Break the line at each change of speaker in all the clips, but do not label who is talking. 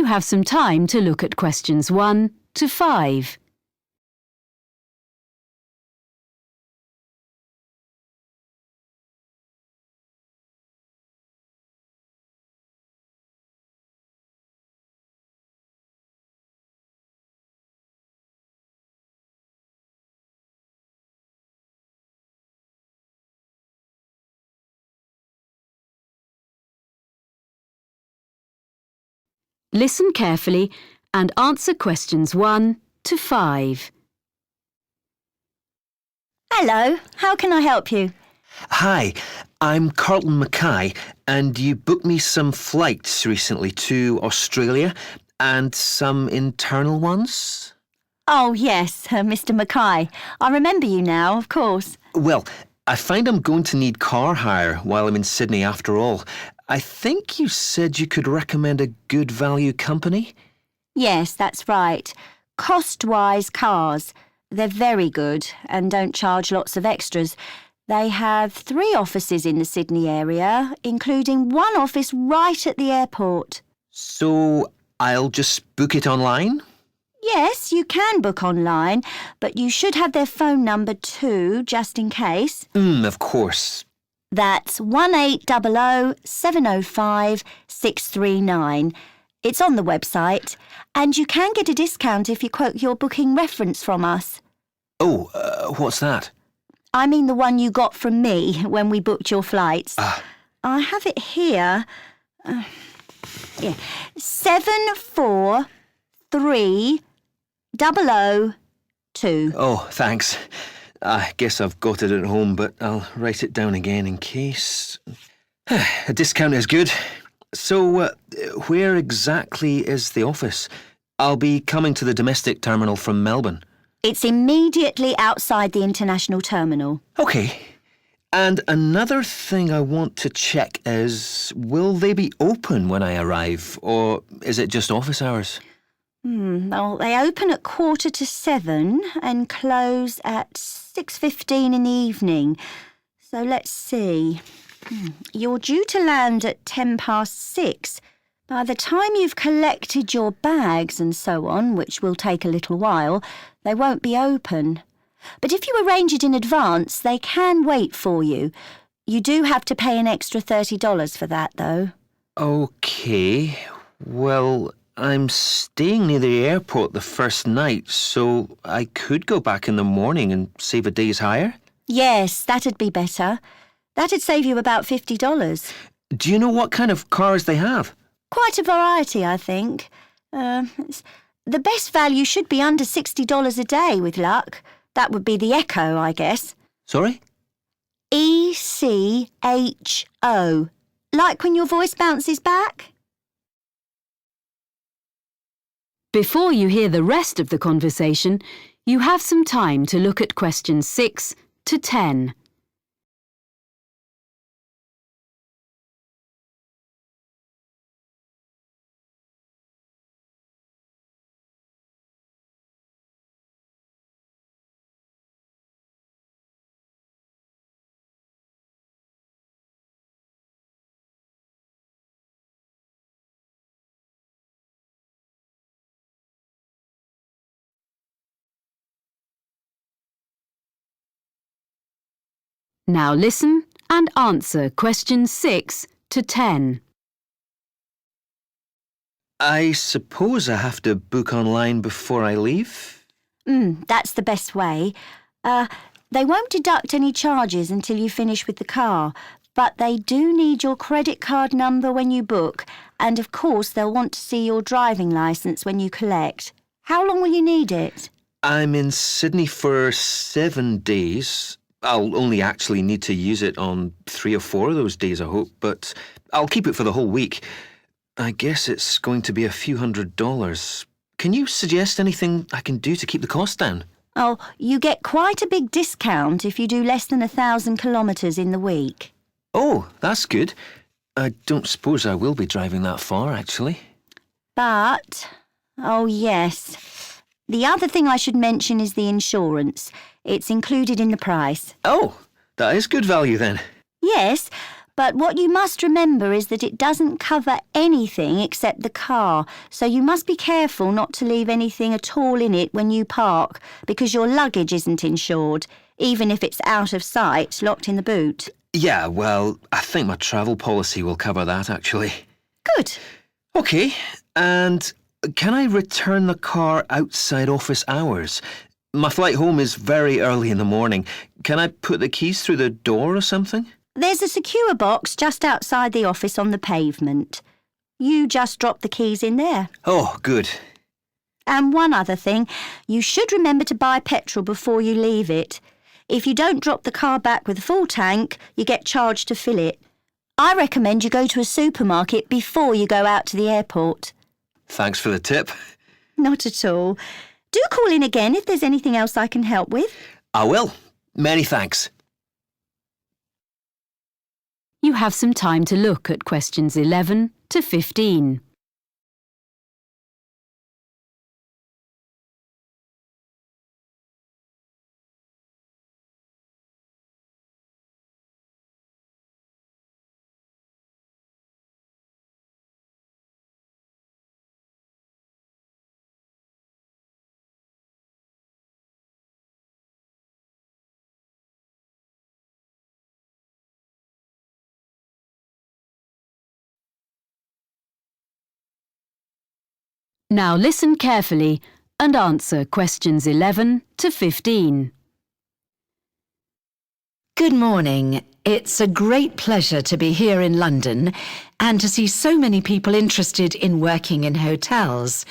you have some time to look at questions 1 to 5. Listen carefully and answer questions 1 to 5.
Hello, how can I help you?
Hi, I'm Carlton Mackay, and you booked me some flights recently to Australia and some internal ones?
Oh, yes, Mr. Mackay. I remember you now, of course.
Well, I find I'm going to need car hire while I'm in Sydney after all. I think you said you could recommend a good value company?
Yes, that's right. Cost-wise cars. They're very good and don't charge lots of extras. They have 3 offices in the Sydney area, including one office right at the airport.
So I'll just book it online?
Yes, you can book online, but you should have their phone number too, just in case.
Of course.
That's 1800 705 639. It's on the website, and you can get a discount if you quote your booking reference from us.
Oh, what's that?
I mean the one you got from me when we booked your flights. I have it here. 743002.
Oh, thanks. I guess I've got it at home, but I'll write it down again in case. A discount is good. So, where exactly is the office? I'll be coming to the domestic terminal from Melbourne.
It's immediately outside the international terminal.
OK. And another thing I want to check is, will they be open when I arrive, or is it just office hours?
Well, they open at 6:45 and close at 6:15 in the evening. So let's see. You're due to land at 6:10. By the time you've collected your bags and so on, which will take a little while, they won't be open. But if you arrange it in advance, they can wait for you. You do have to pay an extra $30 for that, though.
OK. Well, I'm staying near the airport the first night, so I could go back in the morning and save a day's hire?
Yes, that'd be better. That'd save you about $50.
Do you know what kind of cars they have?
Quite a variety, I think. The best value should be under $60 a day with luck. That would be the Echo, I guess.
Sorry?
ECHO. Like when your voice bounces back?
Before you hear the rest of the conversation, you have some time to look at questions 6 to 10. Now listen and answer questions 6 to 10.
I suppose I have to book online before I leave?
That's the best way. They won't deduct any charges until you finish with the car, but they do need your credit card number when you book, and of course they'll want to see your driving licence when you collect. How long will you need it?
I'm in Sydney for 7 days. I'll only actually need to use it on 3 or 4 of those days, I hope, but I'll keep it for the whole week. I guess it's going to be a few $100s. Can you suggest anything I can do to keep the cost down?
Oh, you get quite a big discount if you do less than 1,000 kilometres in the week.
Oh, that's good. I don't suppose I will be driving that far, actually.
But, oh yes, the other thing I should mention is the insurance. It's included in the price.
Oh, that is good value then.
Yes, But what you must remember is that it doesn't cover anything except the car, so you must be careful not to leave anything at all in it when you park, because your luggage isn't insured, even if it's out of sight, locked in the boot.
Yeah, well, I think my travel policy will cover that, actually.
Good.
OK, and can I return the car outside office hours? My flight home is very early in the morning. Can I put the keys through the door or something?
There's a secure box just outside the office on the pavement. You just drop the keys in there.
Oh, good.
And one other thing, you should remember to buy petrol before you leave it. If you don't drop the car back with a full tank, you get charged to fill it. I recommend you go to a supermarket before you go out to the airport.
Thanks for the tip.
Not at all. Do call in again if there's anything else I can help with.
I will. Many thanks.
You have some time to look at questions 11 to 15. Now listen carefully and answer questions 11 to 15.
Good morning. It's a great pleasure to be here in London and to see so many people interested in working in hotels.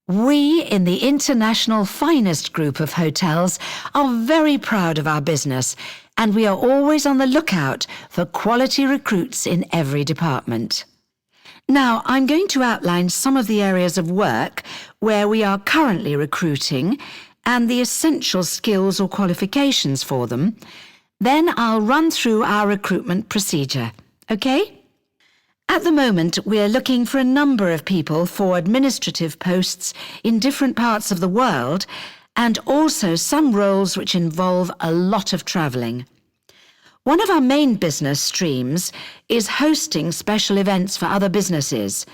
We in the International Finest Group of Hotels are very proud of our business, and we are always on the lookout for quality recruits in every department. Now, I'm going to outline some of the areas of work where we are currently recruiting and the essential skills or qualifications for them. Then I'll run through our recruitment procedure, OK? At the moment, we're looking for a number of people for administrative posts in different parts of the world, and also some roles which involve a lot of travelling. One of our main business streams is hosting special events for other businesses.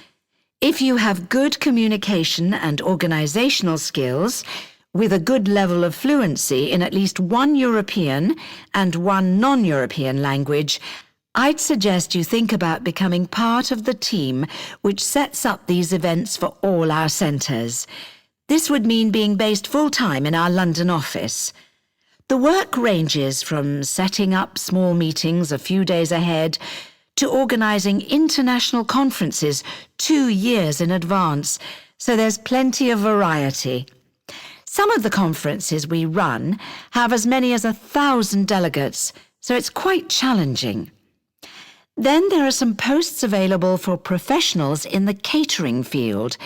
If you have good communication and organisational skills, with a good level of fluency in at least one European and one non-European language, I'd suggest you think about becoming part of the team which sets up these events for all our centres. This would mean being based full-time in our London office. The work ranges from setting up small meetings a few days ahead to organising international conferences 2 years in advance, so there's plenty of variety. Some of the conferences we run have as many as 1,000 delegates, so it's quite challenging. Then there are some posts available for professionals in the catering field.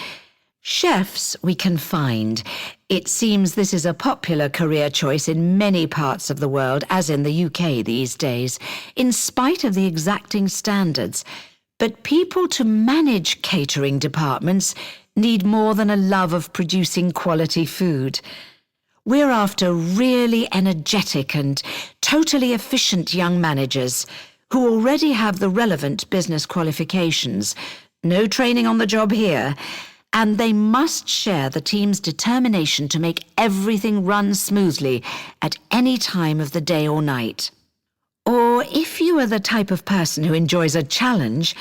Chefs we can find. It seems this is a popular career choice in many parts of the world, as in the UK these days, in spite of the exacting standards. But people to manage catering departments need more than a love of producing quality food. We're after really energetic and totally efficient young managers who already have the relevant business qualifications. No training on the job here. And they must share the team's determination to make everything run smoothly at any time of the day or night. Or if you are the type of person who enjoys a challenge,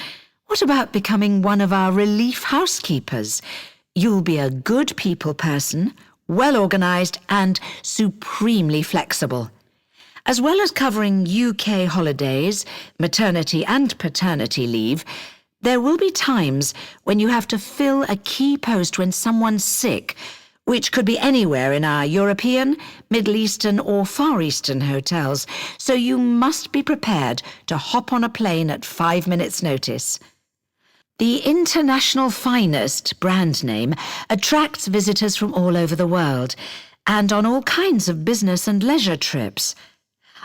what about becoming one of our relief housekeepers? You'll be a good people person, well organised and supremely flexible. As well as covering UK holidays, maternity and paternity leave, there will be times when you have to fill a key post when someone's sick, which could be anywhere in our European, Middle Eastern or Far Eastern hotels, so you must be prepared to hop on a plane at 5 minutes' notice. The International Finest brand name attracts visitors from all over the world and on all kinds of business and leisure trips.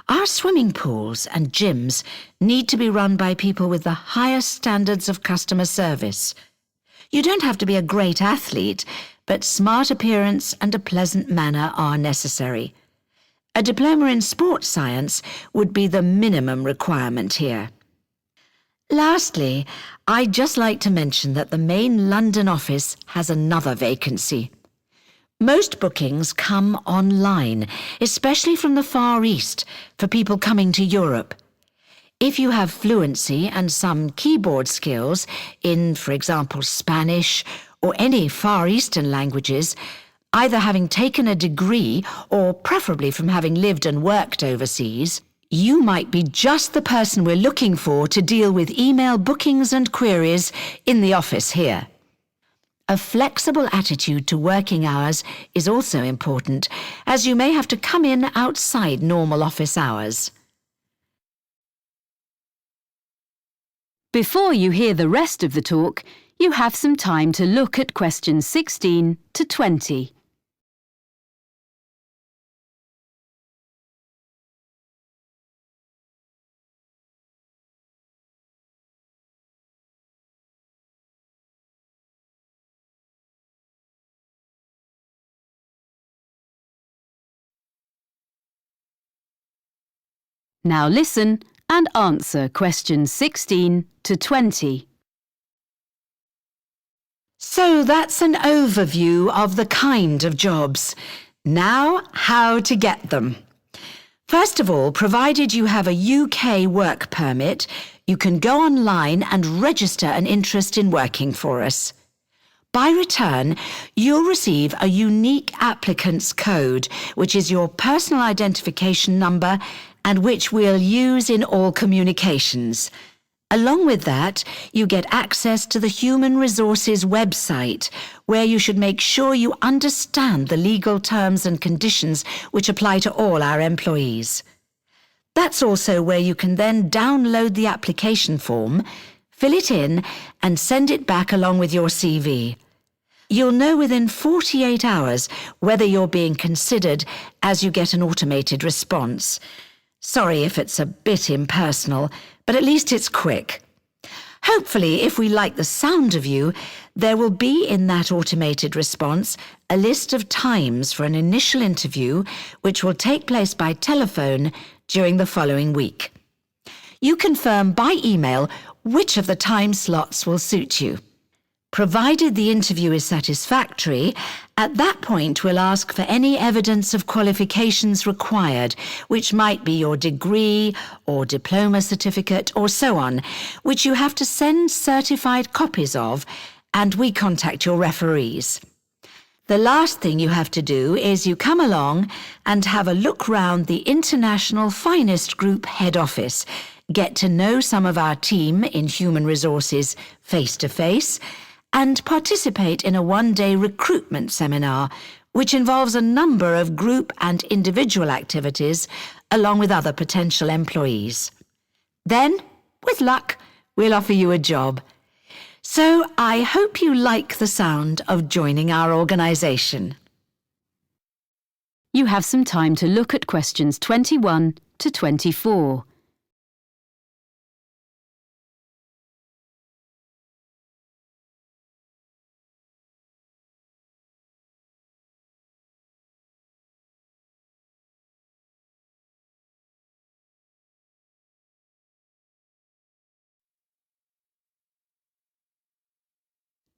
Our swimming pools and gyms need to be run by people with the highest standards of customer service. You don't have to be a great athlete, but smart appearance and a pleasant manner are necessary. A diploma in sports science would be the minimum requirement here. Lastly, I'd just like to mention that the main London office has another vacancy. Most bookings come online, especially from the Far East, for people coming to Europe. If you have fluency and some keyboard skills in, for example, Spanish or any Far Eastern languages, either having taken a degree or preferably from having lived and worked overseas, you might be just the person we're looking for to deal with email bookings and queries in the office here. A flexible attitude to working hours is also important, as you may have to come in outside normal office hours.
Before you hear the rest of the talk, you have some time to look at questions 16 to 20. Now listen and answer questions 16 to 20.
So that's an overview of the kind of jobs. Now, how to get them. First of all, provided you have a UK work permit, you can go online and register an interest in working for us. By return, you'll receive a unique applicant's code, which is your personal identification number and which we'll use in all communications. Along with that, you get access to the Human Resources website, where you should make sure you understand the legal terms and conditions which apply to all our employees. That's also where you can then download the application form, fill it in, and send it back along with your CV. You'll know within 48 hours whether you're being considered, as you get an automated response. Sorry if it's a bit impersonal, but at least it's quick. Hopefully, if we like the sound of you, there will be in that automated response a list of times for an initial interview which will take place by telephone during the following week. You confirm by email which of the time slots will suit you. Provided the interview is satisfactory, at that point we'll ask for any evidence of qualifications required, which might be your degree or diploma certificate or so on, which you have to send certified copies of, and we contact your referees. The last thing you have to do is you come along and have a look round the International Finest Group head office, get to know some of our team in Human Resources face-to-face, and participate in a one-day recruitment seminar, which involves a number of group and individual activities, along with other potential employees. Then, with luck, we'll offer you a job. So I hope you like the sound of joining our organisation.
You have some time to look at questions 21 to 24.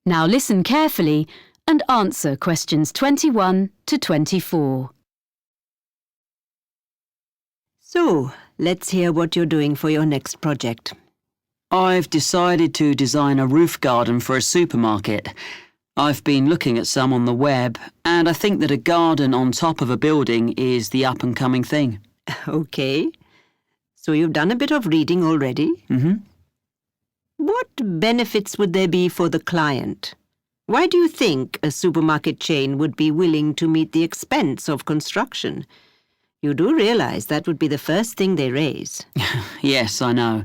Now listen carefully and answer questions 21 to 24.
So, let's hear what you're doing for your next project.
I've decided to design a roof garden for a supermarket. I've been looking at some on the web, and I think that a garden on top of a building is the up-and-coming thing.
Okay. So you've done a bit of reading already?
Mm-hmm.
What benefits would there be for the client? Why do you think a supermarket chain would be willing to meet the expense of construction? You do realise that would be the first thing they raise.
Yes, I know.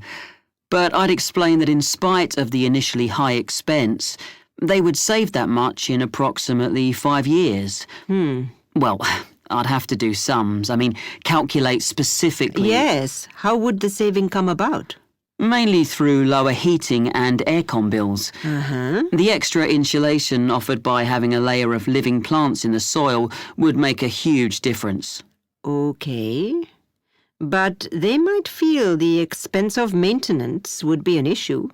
But I'd explain that in spite of the initially high expense, they would save that much in approximately 5 years. Well, I'd have to do sums. Calculate specifically.
Yes. How would the saving come about?
Mainly through lower heating and aircon bills. The extra insulation offered by having a layer of living plants in the soil would make a huge difference.
Okay. But they might feel the expense of maintenance would be an issue.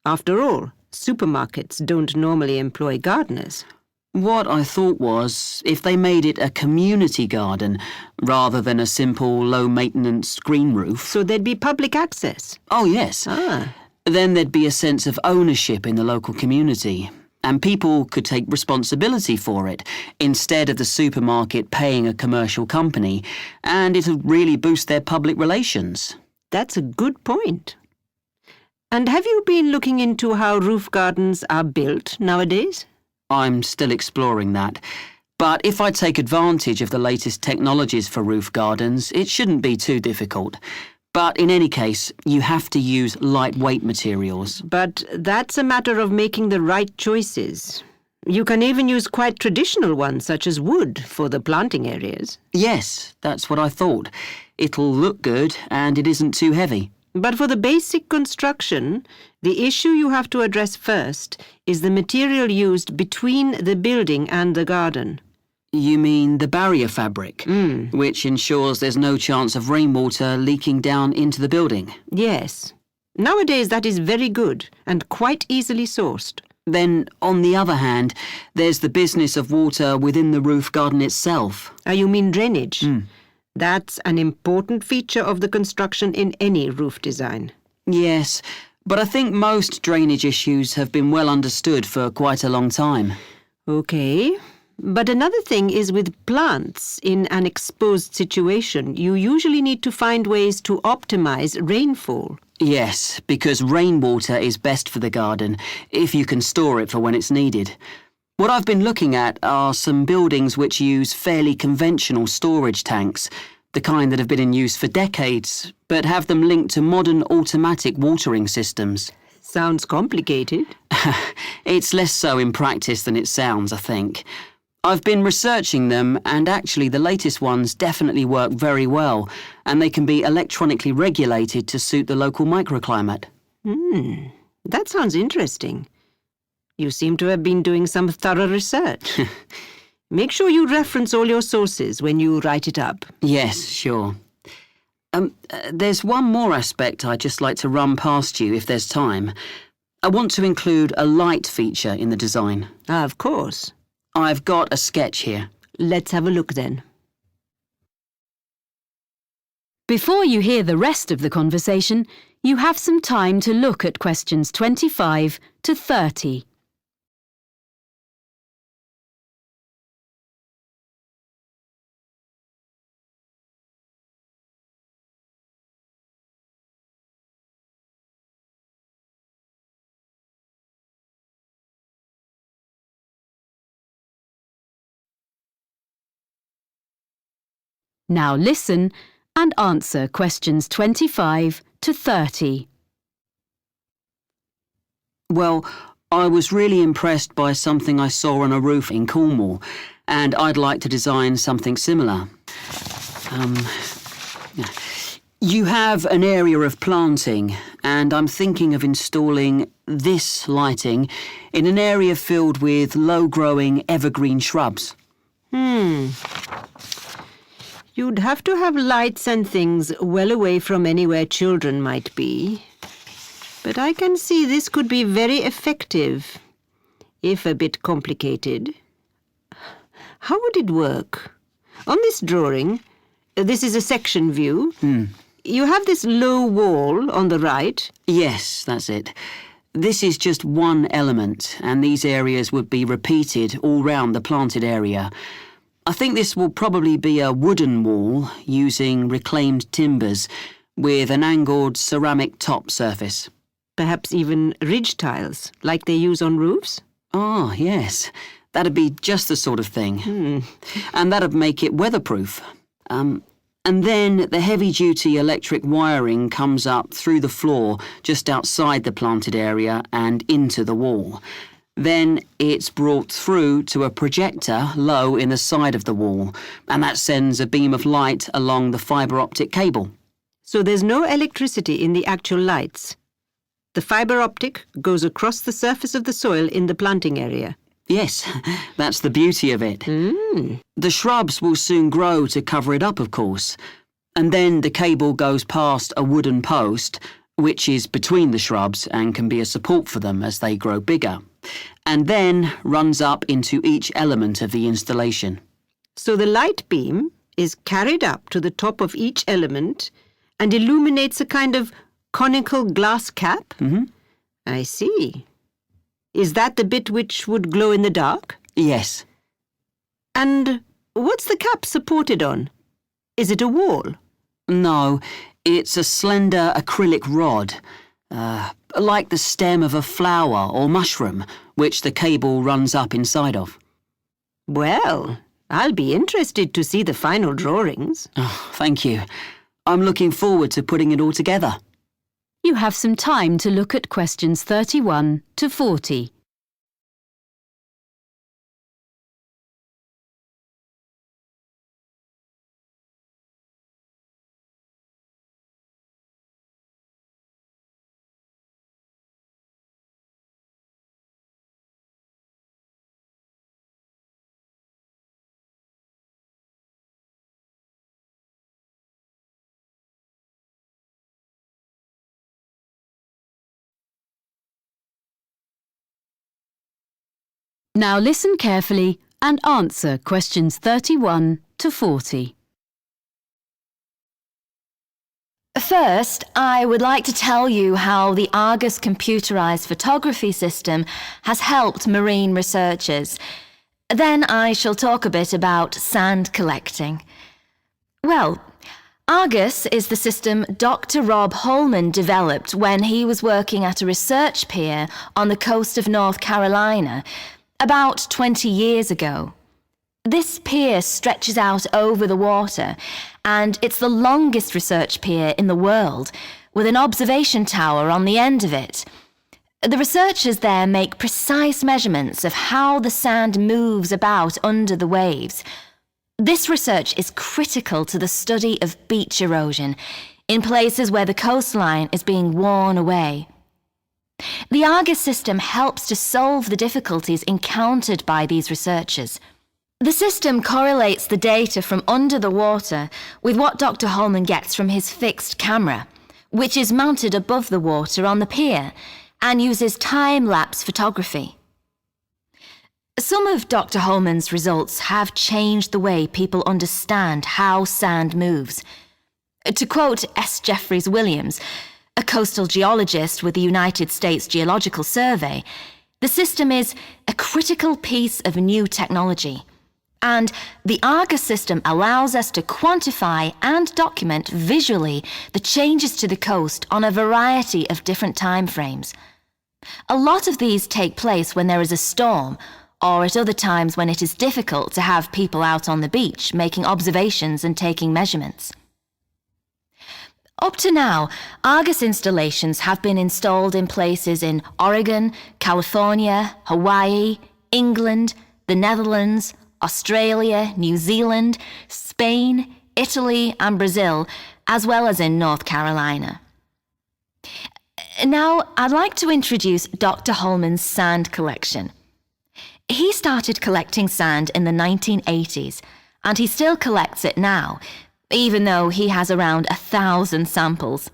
After all, supermarkets don't normally employ gardeners.
What I thought was, if they made it a community garden rather than a simple low-maintenance green roof.
So there'd be public access.
Oh, yes. Then there'd be a sense of ownership in the local community, and people could take responsibility for it instead of the supermarket paying a commercial company, and it'll really boost their public relations.
That's a good point. And have you been looking into how roof gardens are built nowadays?
I'm still exploring that. But if I take advantage of the latest technologies for roof gardens, it shouldn't be too difficult. But in any case, you have to use lightweight materials.
But that's a matter of making the right choices. You can even use quite traditional ones, such as wood, for the planting areas.
Yes, that's what I thought. It'll look good and it isn't too heavy.
But for the basic construction, the issue you have to address first is the material used between the building and the garden.
You mean the barrier fabric, which ensures there's no chance of rainwater leaking down into the building?
Yes. Nowadays that is very good and quite easily sourced.
Then, on the other hand, there's the business of water within the roof garden itself.
You mean drainage? That's an important feature of the construction in any roof design.
Yes, but I think most drainage issues have been well understood for quite a long time.
Okay. But another thing is with plants in an exposed situation, you usually need to find ways to optimize rainfall.
Yes, because rainwater is best for the garden, if you can store it for when it's needed. What I've been looking at are some buildings which use fairly conventional storage tanks, the kind that have been in use for decades, but have them linked to modern automatic watering systems.
Sounds complicated.
It's less so in practice than it sounds, I think. I've been researching them, and actually the latest ones definitely work very well, and they can be electronically regulated to suit the local microclimate.
That sounds interesting. You seem to have been doing some thorough research. Make sure you reference all your sources when you write it up.
Yes, sure. There's one more aspect I'd just like to run past you if there's time. I want to include a light feature in the design.
Of course.
I've got a sketch here.
Let's have a look then.
Before you hear the rest of the conversation, you have some time to look at questions 25 to 30. Now listen and answer questions 25 to 30.
Well, I was really impressed by something I saw on a roof in Cornwall, and I'd like to design something similar. You have an area of planting, and I'm thinking of installing this lighting in an area filled with low-growing evergreen shrubs.
You'd have to have lights and things well away from anywhere children might be. But I can see this could be very effective, if a bit complicated. How would it work? On this drawing, this is a section view. You have this low wall on the right.
Yes, that's it. This is just one element, and these areas would be repeated all round the planted area. I think this will probably be a wooden wall using reclaimed timbers with an angled ceramic top surface.
Perhaps even ridge tiles, like they use on roofs?
Ah, yes. That'd be just the sort of thing. And that'd make it weatherproof. And then the heavy-duty electric wiring comes up through the floor just outside the planted area and into the wall. Then it's brought through to a projector low in the side of the wall, and that sends a beam of light along the fibre optic cable.
So there's no electricity in the actual lights. The fibre optic goes across the surface of the soil in the planting area.
Yes, that's the beauty of it. The shrubs will soon grow to cover it up, of course. And then the cable goes past a wooden post, which is between the shrubs and can be a support for them as they grow bigger, and then runs up into each element of the installation.
So the light beam is carried up to the top of each element and illuminates a kind of conical glass cap?
Mm-hmm.
I see. Is that the bit which would glow in the dark?
Yes.
And what's the cap supported on? Is it a wall?
No, it's a slender acrylic rod, like the stem of a flower or mushroom, which the cable runs up inside of.
Well, I'll be interested to see the final drawings.
Oh, thank you. I'm looking forward to putting it all together.
You have some time to look at questions 31 to 40. Now listen carefully and answer questions 31 to 40.
First, I would like to tell you how the Argus computerized photography system has helped marine researchers. Then I shall talk a bit about sand collecting. Well, Argus is the system Dr. Rob Holman developed when he was working at a research pier on the coast of North Carolina about 20 years ago. This pier stretches out over the water, and it's the longest research pier in the world, with an observation tower on the end of it. The researchers there make precise measurements of how the sand moves about under the waves. This research is critical to the study of beach erosion in places where the coastline is being worn away. The Argus system helps to solve the difficulties encountered by these researchers. The system correlates the data from under the water with what Dr. Holman gets from his fixed camera, which is mounted above the water on the pier and uses time-lapse photography. Some of Dr. Holman's results have changed the way people understand how sand moves. To quote S. Jeffreys Williams, a coastal geologist with the United States Geological Survey, the system is a critical piece of new technology, and the Argus system allows us to quantify and document visually the changes to the coast on a variety of different time frames. A lot of these take place when there is a storm, or at other times when it is difficult to have people out on the beach making observations and taking measurements. Up to now, Argus installations have been installed in places in Oregon, California, Hawaii, England, the Netherlands, Australia, New Zealand, Spain, Italy and Brazil, as well as in North Carolina. Now, I'd like to introduce Dr. Holman's sand collection. He started collecting sand in the 1980s, and he still collects it now, even though he has around 1,000 samples.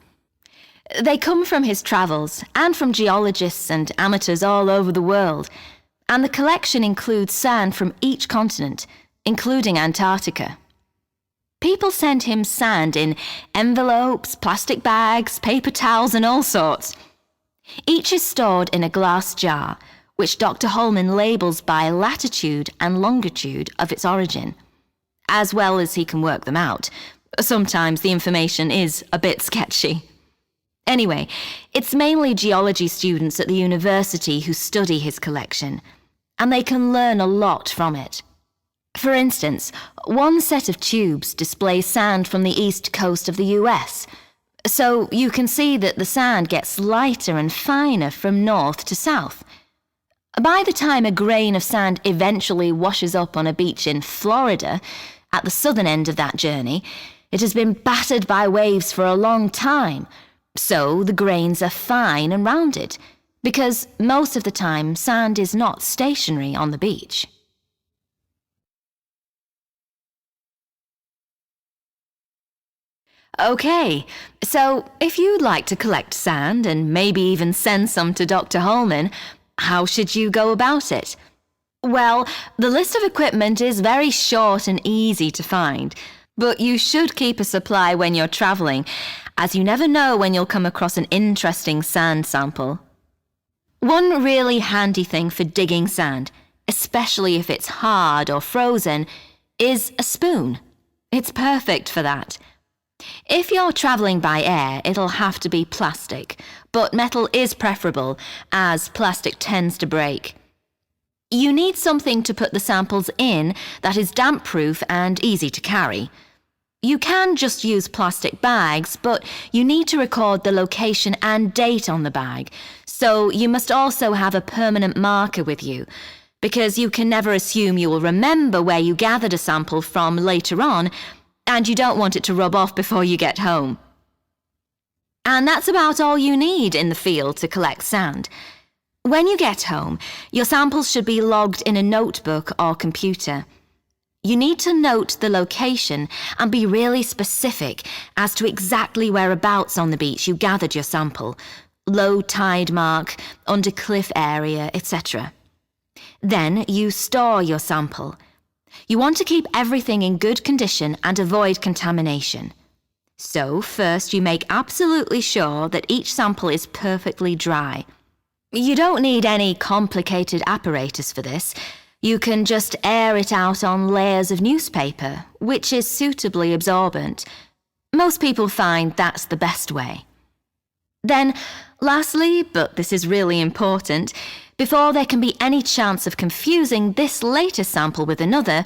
They come from his travels and from geologists and amateurs all over the world, and the collection includes sand from each continent, including Antarctica. People send him sand in envelopes, plastic bags, paper towels, and all sorts. Each is stored in a glass jar, which Dr. Holman labels by latitude and longitude of its origin, as well as he can work them out. Sometimes the information is a bit sketchy. Anyway, it's mainly geology students at the university who study his collection, and they can learn a lot from it. For instance, one set of tubes displays sand from the east coast of the US, so you can see that the sand gets lighter and finer from north to south. By the time a grain of sand eventually washes up on a beach in Florida, at the southern end of that journey, it has been battered by waves for a long time, so the grains are fine and rounded, because most of the time sand is not stationary on the beach. OK, so if you'd like to collect sand and maybe even send some to Dr. Holman, how should you go about it? Well, the list of equipment is very short and easy to find, but you should keep a supply when you're travelling, as you never know when you'll come across an interesting sand sample. One really handy thing for digging sand, especially if it's hard or frozen, is a spoon. It's perfect for that. If you're travelling by air, it'll have to be plastic, but metal is preferable, as plastic tends to break. You need something to put the samples in that is damp-proof and easy to carry. You can just use plastic bags, but you need to record the location and date on the bag, so you must also have a permanent marker with you, because you can never assume you will remember where you gathered a sample from later on, and you don't want it to rub off before you get home. And that's about all you need in the field to collect sand. When you get home, your samples should be logged in a notebook or computer. You need to note the location and be really specific as to exactly whereabouts on the beach you gathered your sample, low tide mark, under cliff area, etc. Then you store your sample. You want to keep everything in good condition and avoid contamination. So first you make absolutely sure that each sample is perfectly dry. You don't need any complicated apparatus for this. You can just air it out on layers of newspaper, which is suitably absorbent. Most people find that's the best way. Then, lastly, but this is really important, before there can be any chance of confusing this latest sample with another,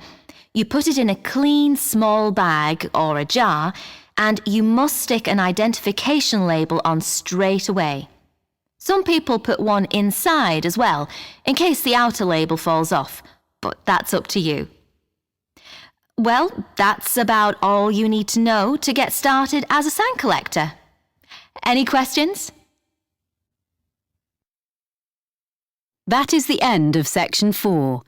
you put it in a clean small bag or a jar, and you must stick an identification label on straight away. Some people put one inside as well, in case the outer label falls off, but that's up to you. Well, that's about all you need to know to get started as a sand collector. Any questions?
That is the end of section 4.